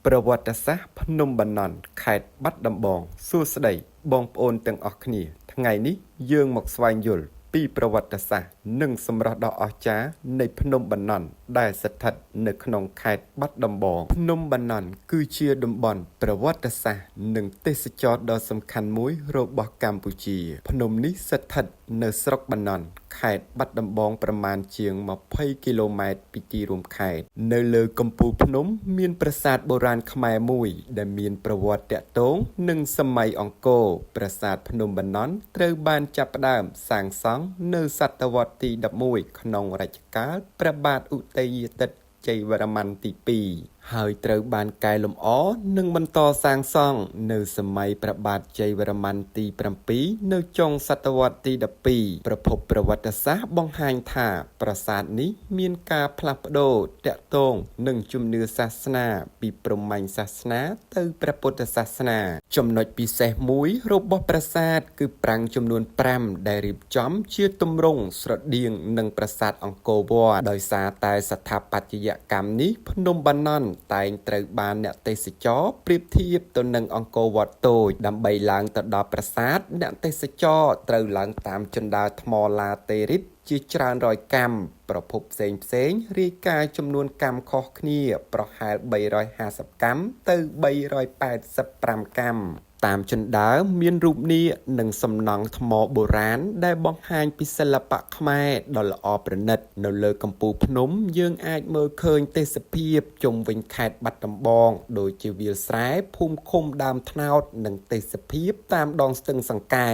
ប្រវត្តិសាស្ត្រភ្នំបន្នន់ខេត្តបាត់ដំបងសួស្តីបងប្អូនទាំងអស់គ្នាថ្ងៃនេះយើងមកស្វែងយល់ពីប្រវត្តិសាស្ត្រនិងសម្រស់ដ៏អស្ចារ្យនៃភ្នំបន្នន់ដែលស្ថិតនៅក្នុងខេត្តបាត់ដំបងភ្នំបន្នន់គឺជាតំបន់ប្រវត្តិសាស្ត្រនិងទេសចរណ៍ដ៏សំខាន់មួយរបស់កម្ពុជាភ្នំនេះស្ថិតនៅស្រុកបន្នន់ខេត្តបាត់ដំបងប្រមាណជាង20គីឡូម៉ែត្រពីទីរួមខេត្តនៅលើកំពូលភ្នំមានប្រាសាទបុរាណខ្មែរមួយដែលមានប្រវត្តិទាក់ទងនឹងសម័យអង្គរប្រាសាទភ្នំបន្នន់ត្រូវបានចាប់ផ្ដើមសាងសង់នៅសតវត្សទី11ក្នុងរជ្ជកាលព្រះបាទឧទ័យទិត្យជ័យវរ្ម័នទី2ហើយត្រូវបានកែលម្អនិងបន្តសាងសង់នៅសម័យព្រះបាទជ័យវរ្ម័នទី7នៅចុងសតវត្សទី12ប្រភពប្រវត្តិសាស្ត្របង្ហាញថាប្រាសាទនេះមានការផ្លាស់ប្ដូរតាក់ទងនឹងជំនឿសាសនាពីព្រហ្មញ្ញសាសនាទៅព្រះពុទ្ធសាសនាចំណុចពិសេសមួយរបស់ប្រាសាទគឺប្រាង្គចំនួន5ដែលរៀបចំជាទម្រង់ស្រដៀងនឹងប្រាសាទអង្គរវត្តដោយសារតែស្ថាបត្យកម្មនេះភ្នំបន្នន់តែងត្រូវបានអ្នកទេសចរប្រៀបធៀបទៅនឹងអង្គរវត្តតូចដើម្បីឡើងទៅដល់ប្រាសាទអ្នកទេសចរត្រូវឡើងតាមជណ្ដើរថ្មឡាតេរីតជាច្រើនរយកាំប្រភពផ្សេងរាយការណ៍ចំនួនកម្មខុសគ្នាប្រហែល350កម្មទៅ385កម្មតាមជណ្ដើរមានរូបនាគនិងសំណង់ថ្មបុរាណដែលបង្ហាញពីសិល្បៈខ្មែរដ៏ល្អប្រណិតនៅលើកំពូលភ្នំយើងអាចមើលឃើញទេសភាពជុំវិញខេត្តបាត់ដំបងដូចជាវាលស្រែភូមិឃុំដើមត្នោតនិងទេសភាពតាមដងស្ទឹងសង្កែ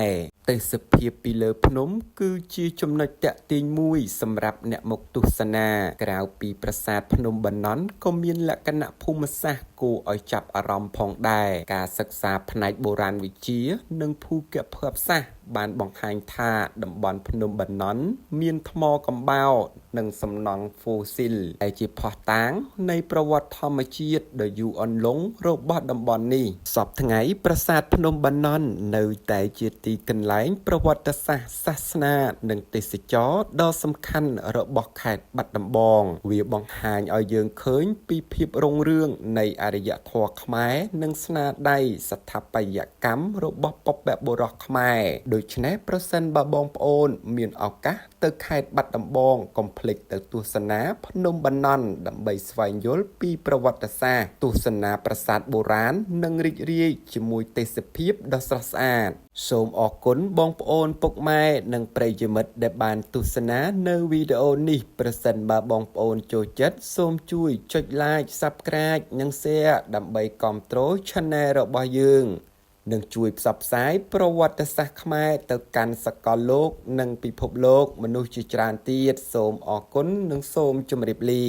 ទេសភាពពីលើភ្នំគឺជាចំណុចទាក់ទាញមួយសម្រាប់អ្នកមកទស្សនាក្រៅពីប្រាសាទភ្នំបន្នន់ក៏មានលក្ខណៈភូមិសាស្ត្រគួរឲ្យចាប់អារម្មណ៍ផងដែរការសិក្សាផ្នែកបុរាណវិទ្យានិងភូកភពសាស្ត្របានបង្ហាញថាតំបន់ភ្នំបន្នន់មានថ្មកំបោរនិងសំណង់ហ្វូស៊ីលដែលជាភស្តុតាងនៃប្រវត្តិធម្មជាតិដ៏យូរអន្លង់របស់តំបន់នេះសពថ្ងៃប្រាសាទភ្នំបន្នន់នៅតែជាទីកន្លែងប្រវត្តិសាស្ត្រសាសនានិងទេសចរណ៍ដ៏សំខាន់របស់ខេត្តបាត់ដំបងវាបង្ហាញឲ្យយើងឃើញពីភាពរុងរឿងនៃអរិយធម៌ខ្មែរនិងស្នាដៃស្ថាបត្យកម្មរបស់បុព្វបុរសខ្មែរដូច្នេះប្រសិនបើបងប្អូនមានឱកាសទៅខេត្តបាត់ដំបងកុំភ្លេចទៅទស្សនាភ្នំបន្នន់ដើម្បីស្វែងយល់ពីប្រវត្តិសាស្ត្រទស្សនាប្រាសាទបុរាណនិងរីករាយជាមួយទេសភាពដ៏ស្រស់ស្អាតសូមអរគុណបងប្អូនពុកម៉ែនិងប្រិយមិត្តដែលបានទស្សនានៅវីដេអូនេះប្រសិនបើបងប្អូនចូលចិត្តសូមជួយចុច like Subscribe និង Share ដើម្បីគាំទ្រ Channel របស់យើងនិងជួយផ្សព្វផ្សាយប្រវត្តិសាស្ត្រខ្មែរទៅកាន់សកលលោកនិងពិភពលោកមនុស្សជាច្រើនទៀតសូមអរគុណនិងសូមជម្រាបលា